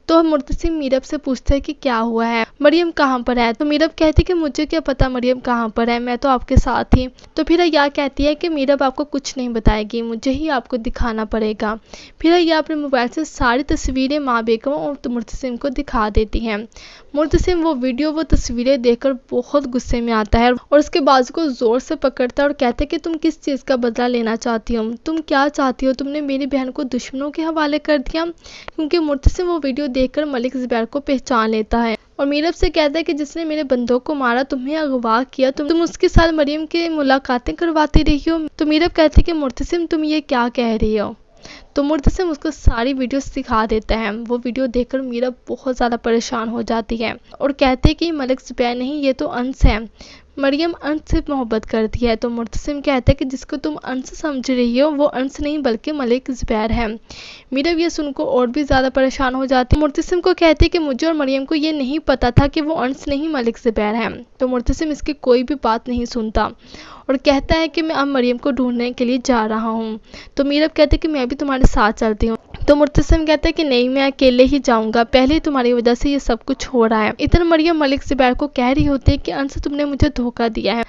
Speaker 6: तो मुर्तसिम मीरब से पूछता है कि क्या हुआ है, मरियम कहाँ पर है। तो मीरब कहती है कि मुझे क्या पता मरियम कहाँ पर है, मैं तो आपके साथ थी। तो फिर हया कहती है कि मीरब आपको कुछ नहीं बताएगी, मुझे ही आपको दिखाना पड़ेगा। फिर हया अपने मोबाइल से सारी तस्वीरें माँ बेगम और मुर्तसिम को दिखा देती हैं। मुर्तसिम वो तस्वीरें देखकर बहुत गुस्से में आता है और उसके बाजू को जोर से पकड़ता है और कहता है कि तुम किस चीज़ का बदला लेना चाहती हो, तुम क्या चाहती हो, तुमने मेरी बहन को दुश्मनों के हवाले कर दिया। क्योंकि मुर्तसिम वो वीडियो देखकर मलिक ज़ुबैर को पहचान लेता है और मीरब से कहता है कि जिसने मेरे बंदों को मारा, तुम्हें अगवा किया, तुम उसके साथ मरियम की मुलाकातें करवाती रही हो। तो मीरब कहती है कि मुर्तसिम तुम ये क्या कह रही हो। तो मुर्तसिम उसको सारी वीडियोस दिखा देता है। वो वीडियो देखकर मीरब बहुत ज़्यादा परेशान हो जाती है और कहते हैं कि मलिक ज़ुबैर नहीं, ये तो अंश है, मरियम अंश से मोहब्बत करती है। तो मुर्तसिम कहता है कि जिसको तुम अंश समझ रही हो वो अंश नहीं बल्कि मलिक ज़ुबैर है। मीरब ये सुनकर और भी ज़्यादा परेशान हो जाती है। मुर्तसिम को कहती है कि मुझे और मरियम को ये नहीं पता था कि वो अंश नहीं मलिक ज़ुबैर है। तो मुर्तसिम इसकी कोई भी बात नहीं सुनता और कहता है कि मैं अब मरियम को ढूंढने के लिए जा रहा हूँ। तो मीरब कहते हैं कि मैं भी तुम्हारे साथ चलती हूँ। तो मुर्तसिम कहता है कि नहीं, मैं अकेले ही जाऊंगा, पहले ही तुम्हारी वजह से ये सब कुछ हो रहा है। इधर मरियम मलिक ज़ुबैर को कह रही होती है कि अंश तुमने मुझे धोखा दिया है,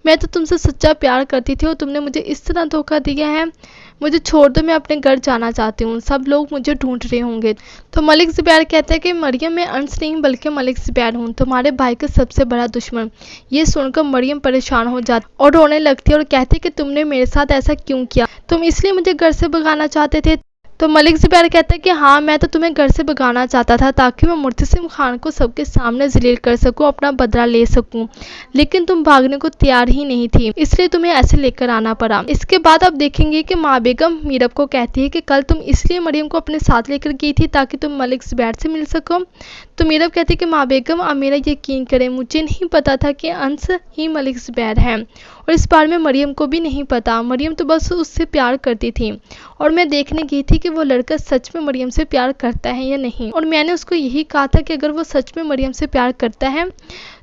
Speaker 6: मैं तो तुमसे सच्चा प्यार करती थी और तुमने मुझे इस तरह धोखा दिया है, मुझे छोड़ दो, मैं अपने घर जाना चाहती हूँ, सब लोग मुझे ढूंढ रहे होंगे। तो मलिक ज़ुबैर कहता है कि मरियम मैं अंश नहीं बल्कि मलिक ज़ुबैर हूँ, तुम्हारे भाई का सबसे बड़ा दुश्मन। ये सुनकर मरियम परेशान हो जाती और रोने लगती है और कहती है कि तुमने मेरे साथ ऐसा क्यों किया, तुम इसलिए मुझे घर से भगाना चाहते थे। तो मलिक ज़ुबैर कहता है कि हाँ, मैं तो तुम्हें घर से भगाना चाहता था ताकि मैं मुर्तसिम खान को सबके सामने जलील कर सकूं, अपना बदला ले सकूं, लेकिन तुम भागने को तैयार ही नहीं थी, इसलिए तुम्हें ऐसे लेकर आना पड़ा। इसके बाद आप देखेंगे कि माँ बेगम मीरब को कहती है कि कल तुम इसलिए मरियम को अपने साथ लेकर गई थी ताकि तुम मलिक ज़ुबैर से मिल सको। तो मीरब कहती है कि माँ बेगम आप मेरा यकीन करें, मुझे नहीं पता था कि अंश ही मलिक ज़ुबैर है और इस बारे में मरियम को भी नहीं पता, मरियम तो बस उससे प्यार करती थी और मैं देखने गई थी कि वो लड़का सच में मरियम से प्यार करता है या नहीं, और मैंने उसको यही कहा था कि अगर वो सच में मरियम से प्यार करता है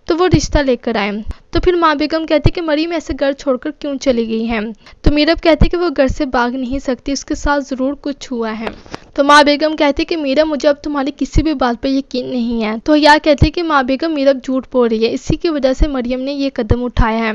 Speaker 6: तो वो रिश्ता लेकर आए। तो फिर माँ बेगम कहती कि मरियम ऐसे घर छोड़कर क्यों चली गई है। तो मीरब कहती कि वो घर से भाग नहीं सकती, उसके साथ ज़रूर कुछ हुआ है। तो माँ बेगम कहती कि मीरब मुझे अब तुम्हारी किसी भी बात पर यकीन नहीं है। तो हया कहती कि माँ बेगम मीरब झूठ बोल रही है, इसी की वजह से मरियम ने ये कदम उठाया है,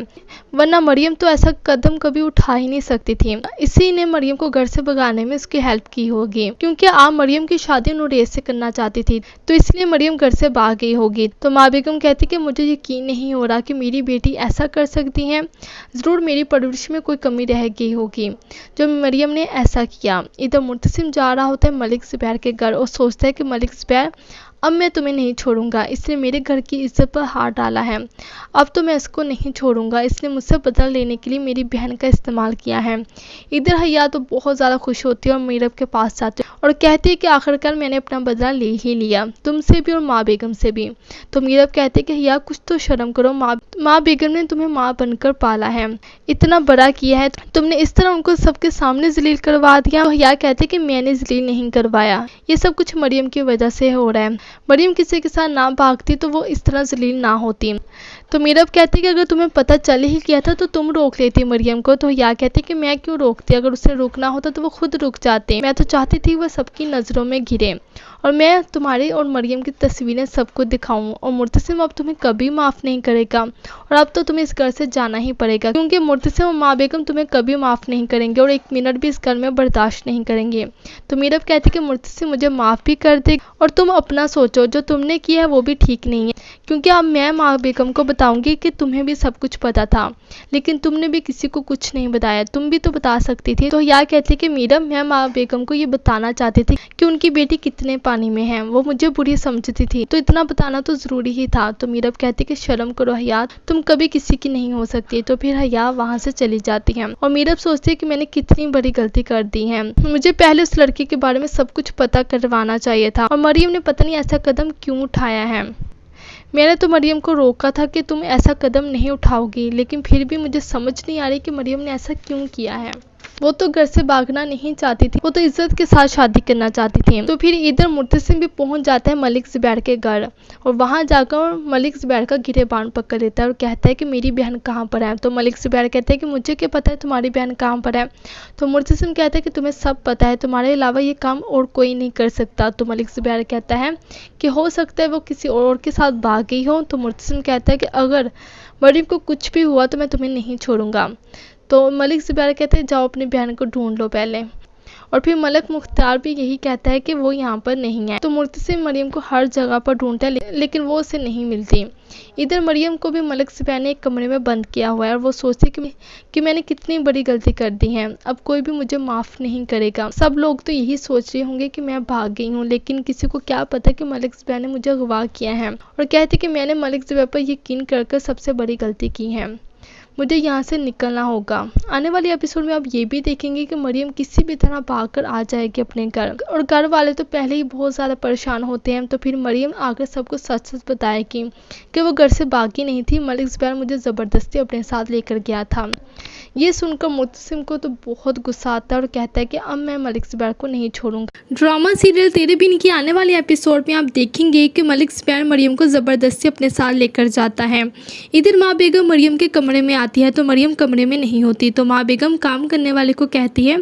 Speaker 6: वरना मरियम तो ऐसा कदम कभी उठा ही नहीं सकती थी। इसी ने मरियम को घर से भगाने में उसकी हेल्प की होगी, क्योंकि आप मरियम की शादी नुरेज से करना चाहती थी, तो इसलिए मरियम घर से भाग गई होगी। तो माँ बेगम कहती कि मुझे यकीन नहीं हो रहा कि मेरी बेटी ऐसा कर सकती है, ज़रूर मेरी परवरिश में कोई कमी रह गई होगी जो मरियम ने ऐसा किया। इधर मुर्तसिम जा रहा होता है मलिक ज़ुबैर के घर और सोचता है कि मलिक ज़ुबैर अब मैं तुम्हें नहीं छोड़ूंगा, इसने मेरे घर की इज्जत पर हाथ डाला है, अब तो मैं इसको नहीं छोड़ूंगा, इसने मुझसे बदला लेने के लिए मेरी बहन का इस्तेमाल किया है। इधर हया तो बहुत ज़्यादा खुश होती है और मीरब के पास जाती है और कहती है कि आखिरकार मैंने अपना बदला ले ही लिया, तुमसे भी और माँ बेगम से भी। तो मीरब कहती है कि हया कुछ तो शर्म करो, माँ बेगम ने तुम्हें माँ बनकर पाला है, इतना बड़ा किया है, तुमने इस तरह उनको सबके सामने जलील करवा दिया। तो हया कहती है कि मैंने जलील नहीं करवाया, ये सब कुछ मरियम की वजह से हो रहा है, मरियम किसी के साथ ना भागती तो वो इस तरह जलील ना होती। तो मीरब कहती कि अगर तुम्हें पता चल ही गया था तो तुम रोक लेती मरियम को। तो हया कहती कि मैं क्यों रोकती, अगर उसे रुकना होता तो वो खुद रुक जाते, मैं तो चाहती थी वह सबकी नज़रों में घिरे और मैं तुम्हारी और मरियम की तस्वीरें सबको दिखाऊं, और मुर्तसिम अब तुम्हें कभी माफ़ नहीं करेगा और अब तो तुम्हें इस घर से जाना ही पड़ेगा, क्योंकि मुर्तसिम और माँ बेगम तुम्हें कभी माफ़ नहीं करेंगे और एक मिनट भी इस घर में बर्दाश्त नहीं करेंगे। तो मीरब कहती कि मुर्तसिम मुझे माफ़ भी कर दे और तुम अपना सोचो, जो तुमने किया है वो भी ठीक नहीं है, क्योंकि अब मैं माँ बेगम को बताऊंगी कि तुम्हें भी सब कुछ पता था, लेकिन तुमने भी किसी को कुछ नहीं बताया, तुम भी तो बता सकती थी। तो यह कहती कि मीरब मैं माँ बेगम को ये बताना चाहती थी कि उनकी बेटी कितने पानी में है, वो मुझे बुरी समझती थी, तो इतना बताना तो ज़रूरी ही था। तो मीरब कहती कि शर्म करो हया, तुम कभी किसी की नहीं हो सकती। तो फिर हया वहाँ से चली जाती है और मीरब सोचती है कि मैंने कितनी बड़ी गलती कर दी है, मुझे पहले उस लड़की के बारे में सब कुछ पता करवाना चाहिए था और मरियम ने पता नहीं ऐसा कदम क्यों उठाया है। मैंने तो मरियम को रोका था कि तुम ऐसा कदम नहीं उठाओगी, लेकिन फिर भी मुझे समझ नहीं आ रही कि मरियम ने ऐसा क्यों किया है। वो तो घर से भागना नहीं चाहती थी, वो तो इज्जत के साथ शादी करना चाहती थी। तो फिर इधर मुर्तसिम भी पहुंच जाता है मलिक ज़ुबैर के घर और वहां जाकर मलिक ज़ुबैर का गिरेबान पकड़ लेता है और कहता है कि मेरी बहन कहाँ पर है। तो मलिक ज़ुबैर कहते हैं कि मुझे क्या पता है तुम्हारी बहन कहाँ पर है। तो मुर्तसिम कहता है कि तुम्हें सब पता है, तुम्हारे अलावा ये काम और कोई नहीं कर सकता। तो मलिक ज़ुबैर कहता है कि हो सकता है वो किसी और के साथ भाग गई हो। तो मुर्तसिम कहता है कि अगर मरियम को कुछ भी हुआ तो मैं तुम्हें नहीं छोड़ूंगा। तो मलिक ज़ुबैर कहते हैं जाओ अपनी बहन को ढूंढ लो पहले, और फिर मलिक मुख्तार भी यही कहता है कि वो यहाँ पर नहीं है। तो मुर्तसिम मरियम को हर जगह पर ढूंढता है लेकिन वो उसे नहीं मिलती। इधर मरियम को भी मलिक ज़ुबैर ने एक कमरे में बंद किया हुआ है और वो सोचती कि मैंने कितनी बड़ी गलती कर दी है, अब कोई भी मुझे माफ़ नहीं करेगा। सब लोग तो यही सोच रहे होंगे कि मैं भाग गई हूँ, लेकिन किसी को क्या पता कि मलिक ज़ुबैर ने मुझे अगवा किया है, और कहती कि मैंने मलिक ज़ुबैर पर यकीन कर सबसे बड़ी गलती की है, मुझे यहाँ से निकलना होगा। आने वाले एपिसोड में आप ये भी देखेंगे कि मरियम किसी भी तरह भागकर आ जाएगी अपने घर, और घर वाले तो पहले ही बहुत ज़्यादा परेशान होते हैं। तो फिर मरियम आकर सबको सच सच बताएगी कि वो घर से भागी नहीं थी, मलिक ज़ुबैर मुझे ज़बरदस्ती अपने साथ लेकर गया था। ये सुनकर मुर्तसिम को तो बहुत गुस्सा आता है और कहता है कि अब मैं मलिक ज़ुबैर को नहीं छोड़ूंगा। ड्रामा सीरियल तेरे बिन की आने वाले एपिसोड में आप देखेंगे कि मलिक ज़ुबैर मरियम को ज़बरदस्ती अपने साथ लेकर जाता है। इधर माँ बेगम मरियम के कमरे में आती है तो मरियम कमरे में नहीं होती। तो माँ बेगम काम करने वाले को कहती है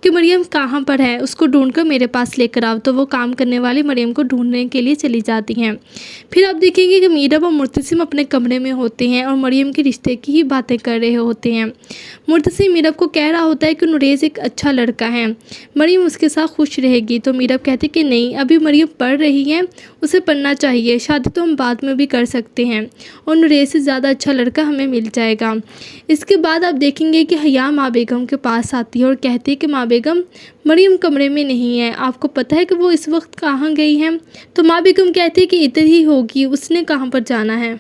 Speaker 6: कि मरियम कहाँ पर है, उसको ढूंढकर मेरे पास लेकर आओ। तो वो काम करने वाली मरियम को ढूंढने के लिए चली जाती हैं। फिर आप देखेंगे कि मीरब और मुर्तसिम अपने कमरे में होते हैं और मरियम के रिश्ते की ही बातें कर रहे होते हैं। मुर्तसिम मीरब को कह रहा होता है कि नुरेज एक अच्छा लड़का है, मरियम उसके साथ खुश रहेगी। तो मीरब कहती कि नहीं, अभी मरियम पढ़ रही है, उसे पढ़ना चाहिए, शादी तो हम बाद में भी कर सकते हैं और नुरेज से ज़्यादा अच्छा लड़का हमें मिल जाएगा। इसके बाद आप देखेंगे कि हया माँ बेगम के पास आती है और कहती है कि माँ बेगम मरियम कमरे में नहीं है, आपको पता है कि वो इस वक्त कहाँ गई है। तो माँ बेगम कहती है कि इधर ही होगी, उसने कहाँ पर जाना है।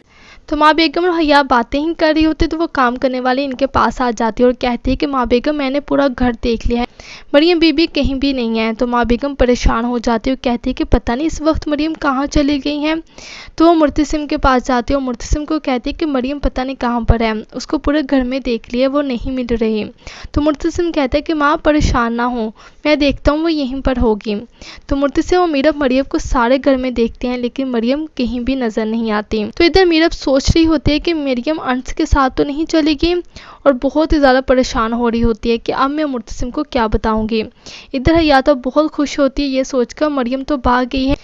Speaker 6: तो माँ बेगम और हया बातें ही कर रही होती तो वो काम करने वाली इनके पास आ जाती है और कहती है कि माँ बेगम मैंने पूरा घर देख लिया है, मरियम बीबी कहीं भी नहीं है। तो माँ बेगम परेशान हो जाती है और कहती है कि पता नहीं इस वक्त मरियम कहाँ चली गई हैं। तो वो मुर्तसिम के पास जाती है और मुर्तसिम को कहती है कि मरियम पता नहीं कहाँ पर है, उसको पूरे घर में देख लिया, वो नहीं मिल रही। तो मुर्तसिम कहता है कि माँ परेशान ना हो, मैं देखता हूँ वो यहीं पर होगी। तो मुर्तसिम और मीरब मरियम को सारे घर में देखते हैं लेकिन मरियम कहीं भी नज़र नहीं आती। तो इधर मीरब सोच रही होती है कि मरियम अंश के साथ तो नहीं चलेगी और बहुत ही ज़्यादा परेशान हो रही होती है कि अब मैं मुर्तसिम को क्या बताऊंगी। इधर हया तो बहुत खुश होती है ये सोचकर मरियम तो भाग गई है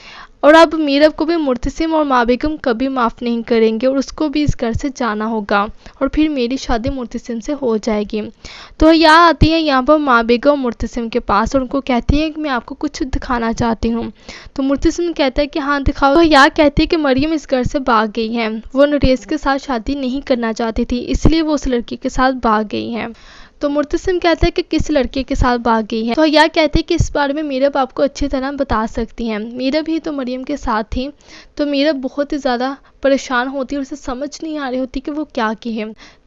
Speaker 6: और अब मीरब को भी मुर्तसिम और माँ बेगम कभी माफ़ नहीं करेंगे और उसको भी इस घर से जाना होगा और फिर मेरी शादी मुर्तसिम से हो जाएगी। तो हया आती है यहाँ पर माँ बेगम और मुर्तसिम के पास और उनको कहती है कि मैं आपको कुछ दिखाना चाहती हूँ। तो मुर्तसिम कहता है कि हाँ दिखाओ। तो हया कहती है कि मरियम इस घर से भाग गई है, वो नरेश के साथ शादी नहीं करना चाहती थी इसलिए वो उस लड़की के साथ भाग गई है। तो मुर्तसिम कहता है कि किस लड़के के साथ भाग गई है। तो हया कहती है कि इस बारे में मीरब आपको अच्छी तरह बता सकती हैं, मीरब ही तो मरियम के साथ थी। तो मीरब बहुत ही ज़्यादा परेशान होती है और उसे समझ नहीं आ रही होती कि वो क्या कहे।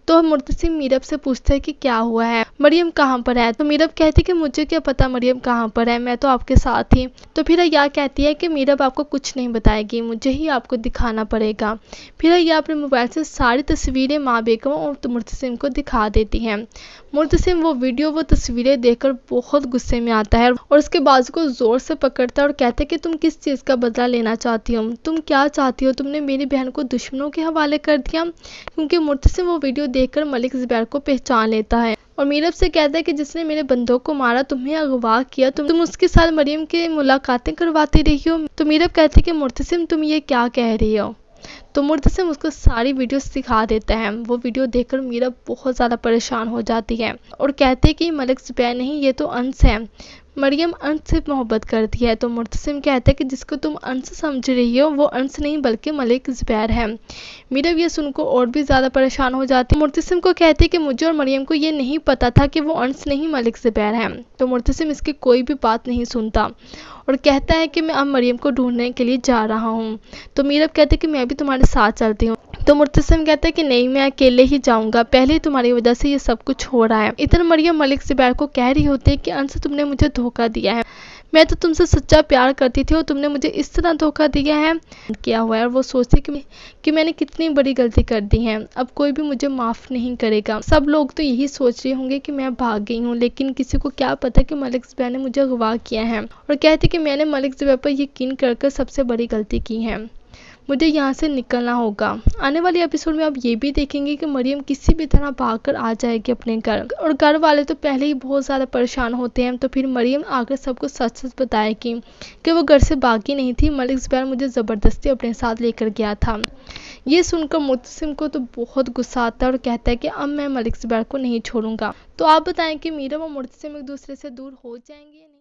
Speaker 6: तो मुर्तसिम मीरब से पूछता है कि क्या हुआ है, मरियम कहाँ पर है। तो मीरब कहती है कि मुझे क्या पता मरियम कहाँ पर है, मैं तो आपके साथ थी। तो फिर हया कहती है कि मीरब आपको कुछ नहीं बताएगी, मुझे ही आपको दिखाना पड़ेगा। फिर हया अपने मोबाइल से सारी तस्वीरें माँ बेगम और मुर्तसिम को दिखा देती हैं। मुर्तसिम वो तस्वीरें देखकर बहुत गुस्से में आता है और उसके बाजू को जोर से पकड़ता है और कहता है कि तुम किस चीज़ का बदला लेना चाहती हो, तुम क्या चाहती हो, तुमने मेरी बहन को दुश्मनों के हवाले कर दिया। क्योंकि मुर्तसिम वो वीडियो देखकर मलिक ज़ुबैर को पहचान लेता है और मीरब से कहता है कि जिसने मेरे बंदों को मारा, तुम्हें अगवा किया, तुम उसके साथ मरियम की मुलाकातें करवाती रही हो। तो मीरब कहती है कि मुर्तसिम तुम ये क्या कह रही हो। तो मुर्तसिम उसको सारी वीडियोस दिखा देता है। वो वीडियो देखकर मीरब बहुत ज़्यादा परेशान हो जाती है और कहते हैं कि मलिक ज़ुबैर नहीं, ये तो अंश है, मरियम अंश से मोहब्बत करती है। तो मुर्तसिम कहता है कि जिसको तुम अंश समझ रही हो वो अंश नहीं बल्कि मलिक ज़ुबैर है। मीरब ये सुनकर और भी ज़्यादा परेशान हो जाती है। मुर्तसिम को कहती है कि मुझे और मरियम को ये नहीं पता था कि वो अंश नहीं मलिक ज़ुबैर है। तो मुर्तसिम इसकी कोई भी बात नहीं सुनता और कहता है कि मैं अब मरियम को ढूंढने के लिए जा रहा हूँ। तो मीरब कहते हैं कि मैं भी तुम्हारे साथ चलती हूँ। तो मुर्तसिम कहता है कि नहीं, मैं अकेले ही जाऊंगा, पहले ही तुम्हारी वजह से ये सब कुछ हो रहा है। इधर मरियम मलिक ज़ुबैर को कह रही होती है कि अंश तुमने मुझे धोखा दिया है, मैं तो तुमसे सच्चा प्यार करती थी और तुमने मुझे इस तरह धोखा दिया है, किया हुआ है। और वो सोचती कि मैंने कितनी बड़ी गलती कर दी है, अब कोई भी मुझे माफ़ नहीं करेगा। सब लोग तो यही सोच रहे होंगे कि मैं भाग गई हूँ, लेकिन किसी को क्या पता कि मलिक ज़ुबैर ने मुझे अगवा किया है। और कहती कि मैंने मलिक ज़ुबैर पर यकीन कर सबसे बड़ी गलती की है, मुझे यहाँ से निकलना होगा। आने वाले एपिसोड में आप ये भी देखेंगे कि मरियम किसी भी तरह भागकर आ जाएगी अपने घर और घर वाले तो पहले ही बहुत ज़्यादा परेशान होते हैं। तो फिर मरियम आकर सबको सच सच बताएगी कि वो घर से भागी नहीं थी, मलिक ज़ुबैर मुझे ज़बरदस्ती अपने साथ लेकर गया था। ये सुनकर मुर्तसिम को तो बहुत गुस्सा आता है और कहता है कि अब मैं मलिक ज़ुबैर को नहीं छोड़ूंगा। तो आप बताएं कि मीरब और मुर्तसिम एक दूसरे से दूर हो जाएंगे या नहीं।